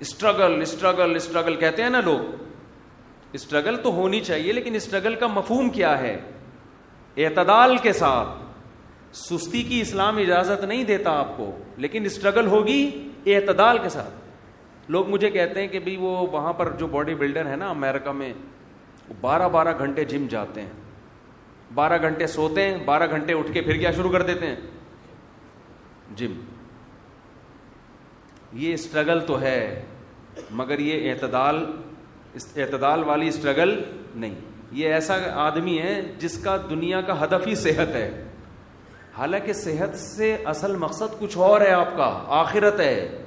Struggle struggle struggle کہتے ہیں نا لوگ. اسٹرگل تو ہونی چاہیے, لیکن اسٹرگل کا مفہوم کیا ہے؟ اعتدال کے ساتھ. سستی کی اسلام اجازت نہیں دیتا آپ کو, لیکن اسٹرگل ہوگی اعتدال کے ساتھ. لوگ مجھے کہتے ہیں کہ بھئی وہ وہاں پر جو باڈی بلڈر ہے نا امریکہ میں, وہ 12 گھنٹے جم جاتے ہیں, 12 گھنٹے سوتے ہیں, 12 گھنٹے اٹھ کے پھر کیا شروع کر دیتے ہیں؟ جم. یہ اسٹرگل تو ہے, مگر یہ اعتدال والی اسٹرگل نہیں. یہ ایسا آدمی ہے جس کا دنیا کا ہدف ہی صحت ہے, حالانکہ صحت سے اصل مقصد کچھ اور ہے, آپ کا آخرت ہے.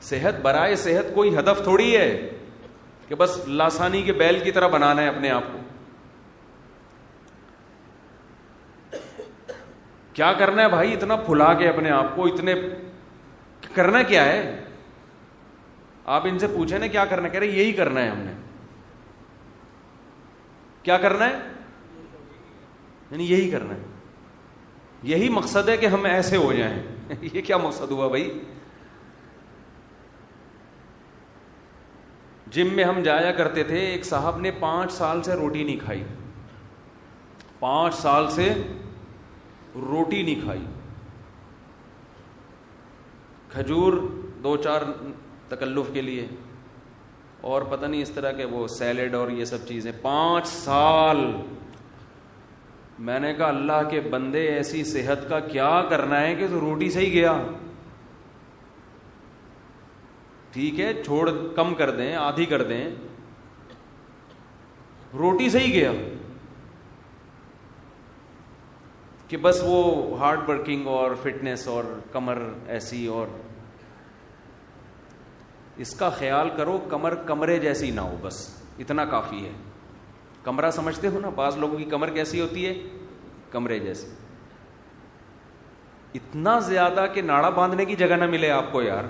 صحت برائے صحت کوئی ہدف تھوڑی ہے کہ بس لاسانی کے بیل کی طرح بنانا ہے اپنے آپ کو. کیا کرنا ہے بھائی اتنا پھلا کے اپنے آپ کو؟ اتنے کرنا کیا ہے؟ آپ ان سے پوچھیں نا کیا کرنا, کہہ رہے یہی کرنا ہے ہم نے. کیا کرنا ہے؟ یعنی یہی کرنا ہے, یہی مقصد ہے کہ ہم ایسے ہو جائیں. یہ کیا مقصد ہوا بھائی؟ جم میں ہم جایا کرتے تھے, ایک صاحب نے 5 سال سے روٹی نہیں کھائی, 5 سال سے روٹی نہیں کھائی. کھجور 2-4 تکلف کے لیے, اور پتہ نہیں اس طرح کے وہ سیلیڈ اور یہ سب چیزیں. 5 سال. میں نے کہا اللہ کے بندے ایسی صحت کا کیا کرنا ہے کہ تو روٹی سے ہی گیا. ٹھیک ہے چھوڑ, کم کر دیں, آدھی کر دیں, روٹی سے ہی گیا کہ بس وہ ہارڈ ورکنگ اور فٹنس اور کمر ایسی. اور اس کا خیال کرو کمر کمرے جیسی نہ ہو, بس اتنا کافی ہے. کمرہ سمجھتے ہو نا, بعض لوگوں کی کمر کیسی ہوتی ہے؟ کمرے جیسی. اتنا زیادہ کہ ناڑا باندھنے کی جگہ نہ ملے آپ کو یار.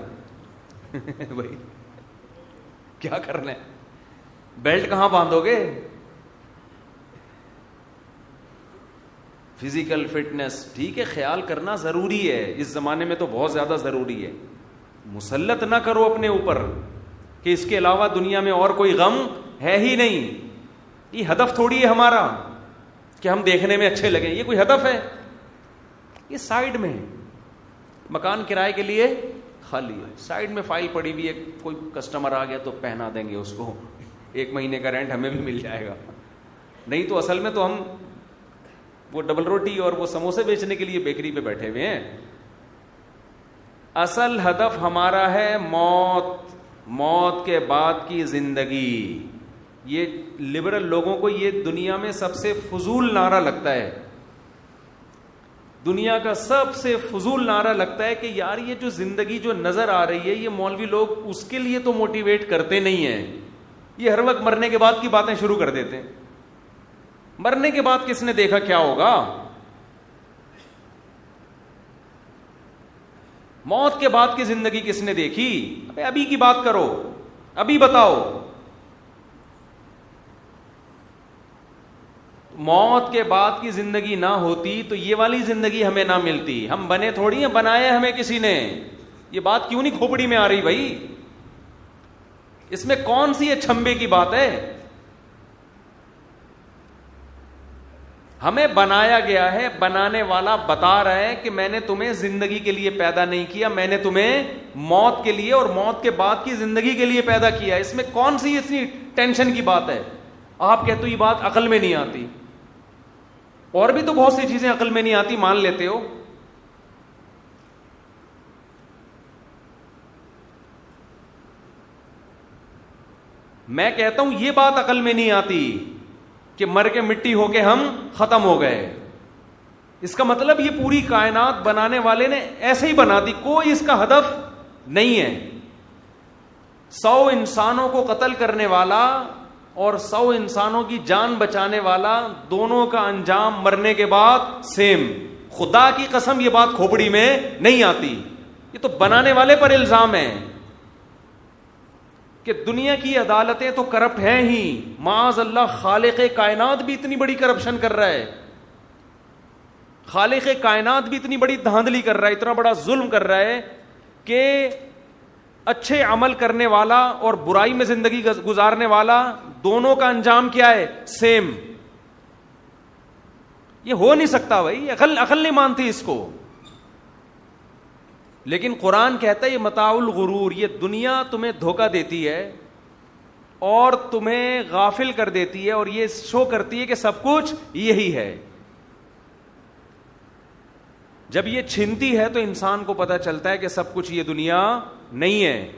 بھائی کیا کرنا ہے؟ بیلٹ کہاں باندھو گے؟ فزیکل فٹنس ٹھیک ہے, خیال کرنا ضروری ہے, اس زمانے میں تو بہت زیادہ ضروری ہے. مسلط نہ کرو اپنے اوپر کہ اس کے علاوہ دنیا میں اور کوئی غم ہے ہی نہیں. یہ ہدف تھوڑی ہے ہمارا کہ ہم دیکھنے میں اچھے لگیں, یہ کوئی ہدف ہے؟ یہ سائڈ میں ہے. مکان کرائے کے لیے خالی ہے, سائڈ میں فائل پڑی ہوئی ہے, کوئی کسٹمر آ گیا تو پہنا دیں گے اس کو, 1 مہینے کا رینٹ ہمیں بھی مل جائے گا. نہیں تو اصل میں تو ہم وہ ڈبل روٹی اور وہ سموسے بیچنے کے لیے بیکری پہ بیٹھے ہوئے ہیں. اصل ہدف ہمارا ہے موت, موت کے بعد کی زندگی. یہ لبرل لوگوں کو یہ دنیا میں سب سے فضول نعرہ لگتا ہے, دنیا کا سب سے فضول نعرہ لگتا ہے کہ یار یہ جو زندگی جو نظر آ رہی ہے یہ مولوی لوگ اس کے لیے تو موٹیویٹ کرتے نہیں ہیں. یہ ہر وقت مرنے کے بعد کی باتیں شروع کر دیتے ہیں. مرنے کے بعد کس نے دیکھا کیا ہوگا؟ موت کے بعد کی زندگی کس نے دیکھی؟ ابھی کی بات کرو, ابھی بتاؤ. موت کے بعد کی زندگی نہ ہوتی تو یہ والی زندگی ہمیں نہ ملتی. ہم بنے تھوڑی ہیں, بنایا ہمیں کسی نے. یہ بات کیوں نہیں کھوپڑی میں آ رہی بھائی؟ اس میں کون سی چھمبے کی بات ہے؟ ہمیں بنایا گیا ہے, بنانے والا بتا رہا ہے کہ میں نے تمہیں زندگی کے لیے پیدا نہیں کیا, میں نے تمہیں موت کے لیے اور موت کے بعد کی زندگی کے لیے پیدا کیا. اس میں کون سی اتنی ٹینشن کی بات ہے؟ آپ کہتے ہو یہ بات عقل میں نہیں آتی. اور بھی تو بہت سی چیزیں عقل میں نہیں آتی, مان لیتے ہو. میں کہتا ہوں یہ بات عقل میں نہیں آتی کہ مر کے مٹی ہو کے ہم ختم ہو گئے. اس کا مطلب یہ پوری کائنات بنانے والے نے ایسے ہی بنا دی, کوئی اس کا ہدف نہیں ہے. 100 انسانوں کو قتل کرنے والا اور 100 انسانوں کی جان بچانے والا, دونوں کا انجام مرنے کے بعد سیم. خدا کی قسم یہ بات کھوپڑی میں نہیں آتی. یہ تو بنانے والے پر الزام ہے کہ دنیا کی عدالتیں تو کرپٹ ہیں ہی. معاذ اللہ, خالق کائنات بھی اتنی بڑی کرپشن کر رہا ہے, خالق کائنات بھی اتنی بڑی دھاندلی کر رہا ہے, اتنا بڑا ظلم کر رہا ہے کہ اچھے عمل کرنے والا اور برائی میں زندگی گزارنے والا دونوں کا انجام کیا ہے؟ سیم. یہ ہو نہیں سکتا بھائی, عقل نہیں مانتی اس کو. لیکن قرآن کہتا ہے یہ متاع الغرور, یہ دنیا تمہیں دھوکہ دیتی ہے اور تمہیں غافل کر دیتی ہے اور یہ شو کرتی ہے کہ سب کچھ یہی ہے. جب یہ چھنتی ہے تو انسان کو پتہ چلتا ہے کہ سب کچھ یہ دنیا نہیں ہے,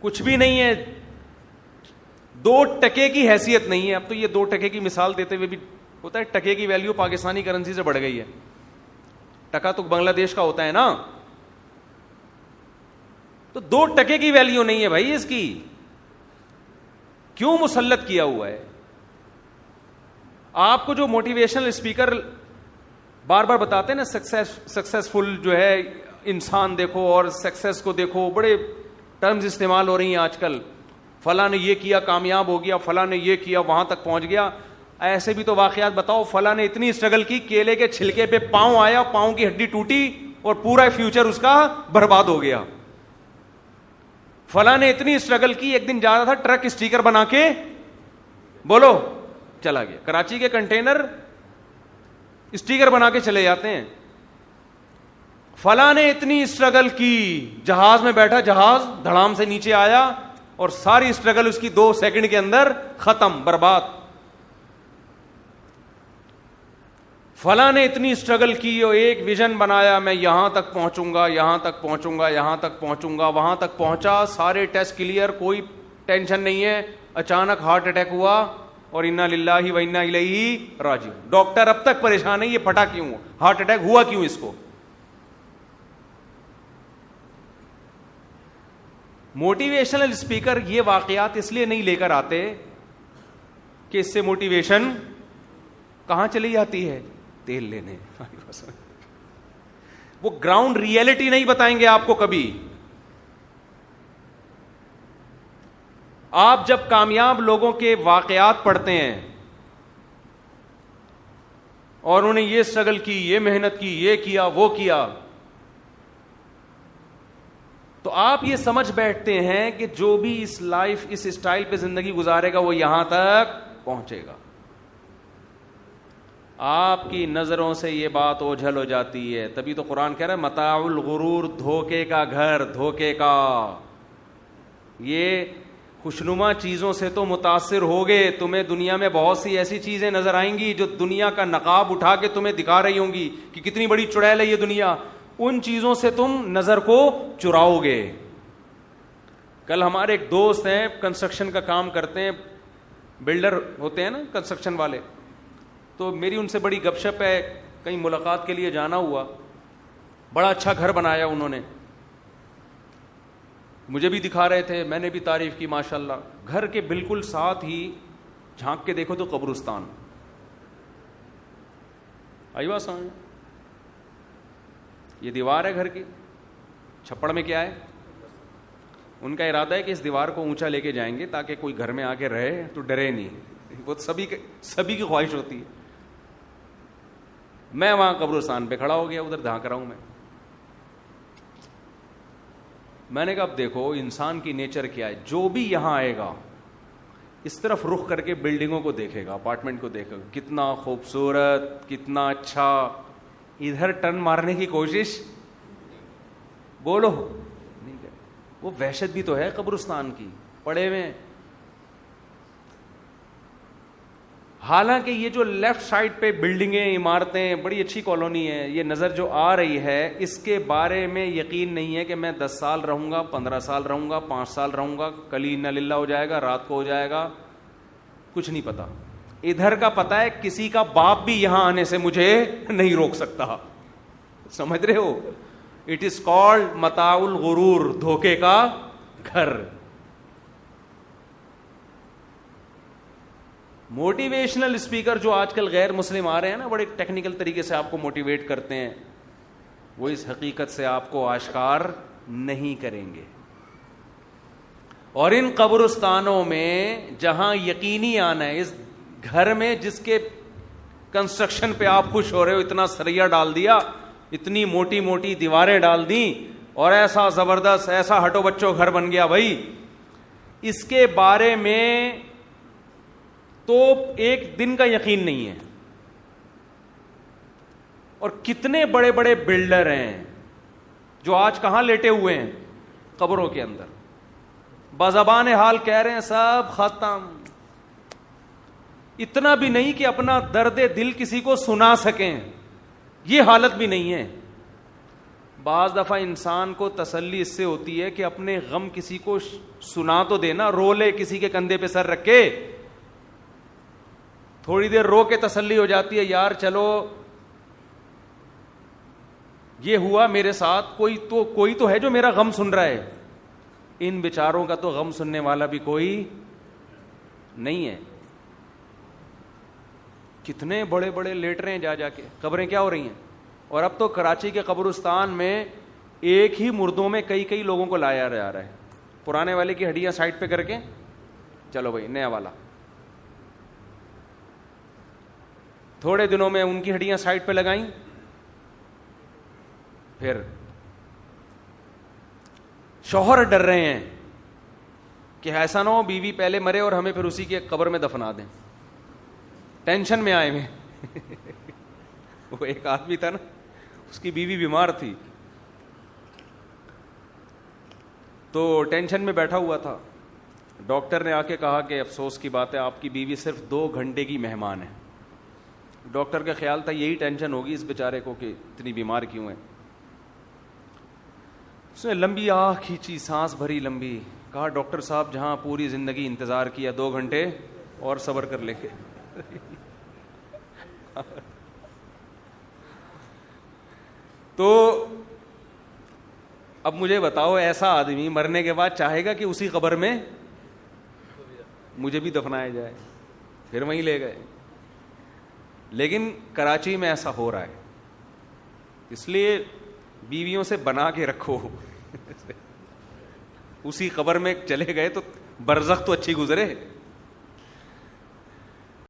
کچھ بھی نہیں ہے, 2 ٹکے کی حیثیت نہیں ہے. اب تو یہ 2 ٹکے کی مثال دیتے ہوئے بھی ہوتا ہے, ٹکے کی ویلیو پاکستانی کرنسی سے بڑھ گئی ہے. ٹکا تو بنگلہ دیش کا ہوتا ہے نا, تو 2 ٹکے کی ویلیو نہیں ہے بھائی اس کی. کیوں مسلط کیا ہوا ہے؟ آپ کو جو موٹیویشنل اسپیکر بار بار بتاتے ہیں نا, سکسیسفل جو ہے انسان دیکھو اور سکسیس کو دیکھو, بڑے ٹرمز استعمال ہو رہی ہیں آج کل, فلاں نے یہ کیا کامیاب ہو گیا, فلاں نے یہ کیا وہاں تک پہنچ گیا. ایسے بھی تو واقعات بتاؤ, فلاں نے اتنی اسٹرگل کی, کیلے کے چھلکے پہ پاؤں آیا, پاؤں کی ہڈی ٹوٹی اور پورا فیوچر اس کا برباد ہو گیا. فلاں نے اتنی اسٹرگل کی, ایک دن جا رہا تھا ٹرک اسٹیکر بنا کے, بولو چلا گیا. کراچی کے کنٹینر اسٹیکر بنا کے چلے جاتے ہیں. فلاں نے اتنی اسٹرگل کی, جہاز میں بیٹھا, جہاز دھڑام سے نیچے آیا اور ساری اسٹرگل اس کی 2 سیکنڈ کے اندر ختم, برباد. فلاں نے اتنی اسٹرگل کی اور ایک ویژن بنایا, میں یہاں تک پہنچوں گا, یہاں تک پہنچوں گا, یہاں تک پہنچوں گا, وہاں تک پہنچا, سارے ٹیسٹ کلیئر, کوئی ٹینشن نہیں ہے. اچانک ہارٹ اٹیک ہوا اور انا للہ و انا الیہ راجعون. ڈاکٹر اب تک پریشان ہے یہ پھٹا کیوں, ہارٹ اٹیک ہوا کیوں اس کو. موٹیویشنل اسپیکر یہ واقعات اس لیے نہیں لے کر آتے کہ اس سے موٹیویشن کہاں چلی جاتی ہے, تیل لینے. وہ گراؤنڈ ریئلٹی نہیں بتائیں گے آپ کو کبھی. آپ جب کامیاب لوگوں کے واقعات پڑھتے ہیں اور انہوں نے یہ اسٹرگل کی, یہ محنت کی, یہ کیا, وہ کیا, تو آپ یہ سمجھ بیٹھتے ہیں کہ جو بھی اس لائف, اس اسٹائل پہ زندگی گزارے گا وہ یہاں تک پہنچے گا. آپ کی نظروں سے یہ بات اوجھل ہو جاتی ہے. تبھی تو قرآن کہہ رہا ہے متاع الغرور, دھوکے کا گھر, دھوکے کا. یہ خوشنما چیزوں سے تو متاثر ہوگے, تمہیں دنیا میں بہت سی ایسی چیزیں نظر آئیں گی جو دنیا کا نقاب اٹھا کے تمہیں دکھا رہی ہوں گی کہ کتنی بڑی چڑیل ہے یہ دنیا. ان چیزوں سے تم نظر کو چراؤ گے. کل ہمارے ایک دوست ہیں, کنسٹرکشن کا کام کرتے ہیں, بلڈر ہوتے ہیں نا کنسٹرکشن والے, تو میری ان سے بڑی گپ شپ ہے. کہیں ملاقات کے لیے جانا ہوا, بڑا اچھا گھر بنایا انہوں نے, مجھے بھی دکھا رہے تھے, میں نے بھی تعریف کی ماشاءاللہ. گھر کے بالکل ساتھ ہی جھانک کے دیکھو تو قبرستان. آئی بات سمجھ؟ یہ دیوار ہے گھر کی, چھپڑ میں کیا ہے؟ ان کا ارادہ ہے کہ اس دیوار کو اونچا لے کے جائیں گے تاکہ کوئی گھر میں آ کے رہے تو ڈرے نہیں. وہ سبھی کی خواہش ہوتی ہے. میں وہاں قبرستان پہ کھڑا ہو گیا, ادھر دھانک رہا ہوں. میں نے کہا اب دیکھو انسان کی نیچر کیا ہے, جو بھی یہاں آئے گا اس طرف رخ کر کے بلڈنگوں کو دیکھے گا, اپارٹمنٹ کو دیکھے گا, کتنا خوبصورت, کتنا اچھا. ادھر ٹرن مارنے کی کوشش بولو نہیں کرے. وہ وحشت بھی تو ہے قبرستان کی, پڑے ہوئے. حالانکہ یہ جو لیفٹ سائڈ پہ بلڈنگیں, عمارتیں, بڑی اچھی کالونی ہے, یہ نظر جو آ رہی ہے اس کے بارے میں یقین نہیں ہے کہ میں 10 سال رہوں گا, 15 سال رہوں گا, 5 سال رہوں گا, کل ہی انا للہ ہو جائے گا, رات کو ہو جائے گا, کچھ نہیں پتا. ادھر کا پتا ہے کسی کا باپ بھی یہاں آنے سے مجھے نہیں روک سکتا. سمجھ رہے ہو؟ اٹ از کالڈ متاع الغرور, دھوکے کا گھر. موٹیویشنل اسپیکر جو آج کل غیر مسلم آ رہے ہیں نا, بڑے ٹیکنیکل طریقے سے آپ کو موٹیویٹ کرتے ہیں, وہ اس حقیقت سے آپ کو آشکار نہیں کریں گے. اور ان قبرستانوں میں جہاں یقینی آنا ہے, اس گھر میں جس کے کنسٹرکشن پہ آپ خوش ہو رہے ہو, اتنا سریا ڈال دیا, اتنی موٹی موٹی دیواریں ڈال دیں, اور ایسا زبردست ایسا ہٹو بچوں گھر بن گیا بھائی. اس کے بارے میں تو ایک دن کا یقین نہیں ہے. اور کتنے بڑے بڑے بلڈر ہیں جو آج کہاں لیٹے ہوئے ہیں؟ قبروں کے اندر. بزبان حال کہہ رہے ہیں سب ختم. اتنا بھی نہیں کہ اپنا درد دل کسی کو سنا سکیں, یہ حالت بھی نہیں ہے. بعض دفعہ انسان کو تسلی اس سے ہوتی ہے کہ اپنے غم کسی کو سنا تو دینا, رو لے کسی کے کندھے پہ سر رکھ کے, تھوڑی دیر رو کے تسلی ہو جاتی ہے, یار چلو یہ ہوا میرے ساتھ, کوئی تو ہے جو میرا غم سن رہا ہے. ان بیچاروں کا تو غم سننے والا بھی کوئی نہیں ہے. کتنے بڑے بڑے لیٹ رہے ہیں جا کے, قبریں کیا ہو رہی ہیں. اور اب تو کراچی کے قبرستان میں ایک ہی مردوں میں کئی لوگوں کو لایا جا رہا ہے. پرانے والے کی ہڈیاں سائڈ پہ کر کے چلو بھائی نیا والا, تھوڑے دنوں میں ان کی ہڈیاں سائڈ پہ لگائیں, پھر شوہر ڈر رہے ہیں کہ ایسا نہ ہو بیوی پہلے مرے اور ہمیں پھر اسی کے قبر میں دفنا دیں. ٹینشن میں آئے ہوئے. وہ ایک آدمی تھا نا, اس کی بیوی بیمار تھی تو ٹینشن میں بیٹھا ہوا تھا. ڈاکٹر نے آ کے کہا کہ افسوس کی بات ہے آپ کی بیوی صرف 2 گھنٹے کی مہمان ہے. ڈاکٹر کا خیال تھا یہی ٹینشن ہوگی اس بیچارے کو کہ اتنی بیمار کیوں ہے. اس نے لمبی آہ کھینچی, سانس بھری لمبی, کہا ڈاکٹر صاحب جہاں پوری زندگی انتظار کیا 2 گھنٹے اور صبر کر لیں گے. تو اب مجھے بتاؤ ایسا آدمی مرنے کے بعد چاہے گا کہ اسی قبر میں مجھے بھی دفنایا جائے؟ پھر وہیں لے گئے. لیکن کراچی میں ایسا ہو رہا ہے, اس لیے بیویوں سے بنا کے رکھو. اسی قبر میں چلے گئے تو برزخ تو اچھی گزرے.